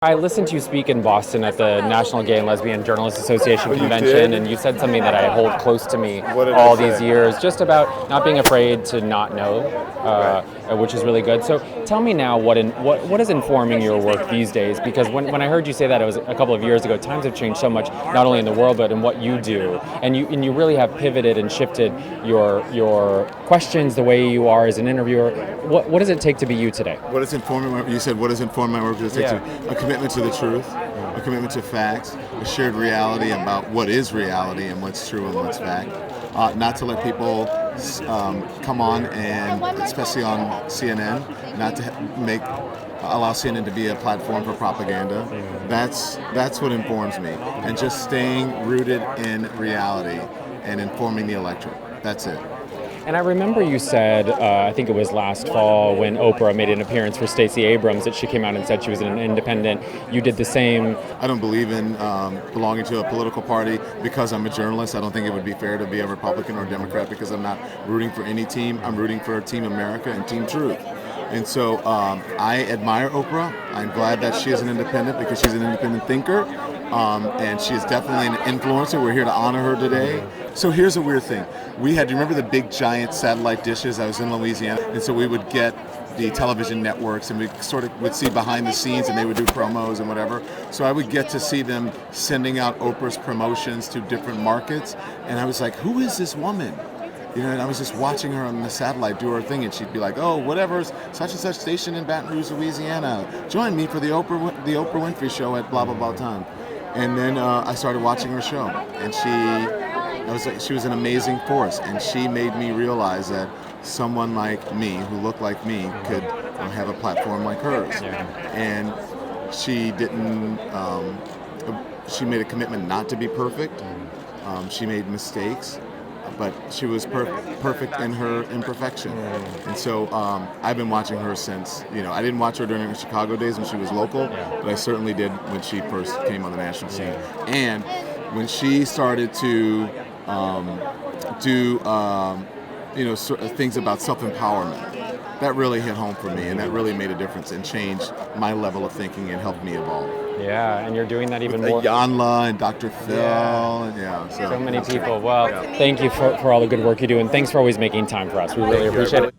I listened to you speak in Boston at the National Gay and Lesbian Journalists Association convention, and you said something that I hold close to me all these years, just about not being afraid to not know, which is really good. So tell me now what is informing your work these days? Because when I heard you say that, it was a couple of years ago. Times have changed so much, not only in the world but in what you do, and you really have pivoted and shifted your questions, the way you are as an interviewer. What does it take to be you today? What is informing my, you said what is informing my work? Does it take to, a commitment to the truth, a commitment to facts, a shared reality about what is reality and what's true and what's fact. Not to let people come on, and especially on CNN, not to allow CNN to be a platform for propaganda. That's what informs me, and just staying rooted in reality and informing the electorate. That's it. And I remember you said, I think it was last fall when Oprah made an appearance for Stacey Abrams, that she came out and said she was an independent. You did the same. I don't believe in belonging to a political party because I'm a journalist. I don't think it would be fair to be a Republican or Democrat because I'm not rooting for any team. I'm rooting for Team America and Team Truth. And so I admire Oprah. I'm glad that she is an independent because she's an independent thinker. And she is definitely an influencer. We're here to honor her today. So here's a weird thing. Do you remember the big giant satellite dishes? I was in Louisiana, and so we would get the television networks, and we sort of would see behind the scenes, and they would do promos and whatever. So I would get to see them sending out Oprah's promotions to different markets, and I was like, who is this woman? You know, and I was just watching her on the satellite do her thing, and she'd be like, "Oh, whatever, such and such station in Baton Rouge, Louisiana. Join me for the Oprah Winfrey Show at blah blah blah time." And then I started watching her show, and she was an amazing force, and she made me realize that someone like me, who looked like me, could have a platform like hers. And she didn't. She made a commitment not to be perfect. She made mistakes, but she was perfect in her imperfection. And so I've been watching her since, I didn't watch her during her Chicago days when she was local, but I certainly did when she first came on the national scene. And when she started to do things about self-empowerment, that really hit home for me, and that really made a difference and changed my level of thinking and helped me evolve. Yeah, and you're doing that even with more. Iyanla and Dr. Phil, and so many people. Well, thank you for all the good work you do, and thanks for always making time for us. We really appreciate it.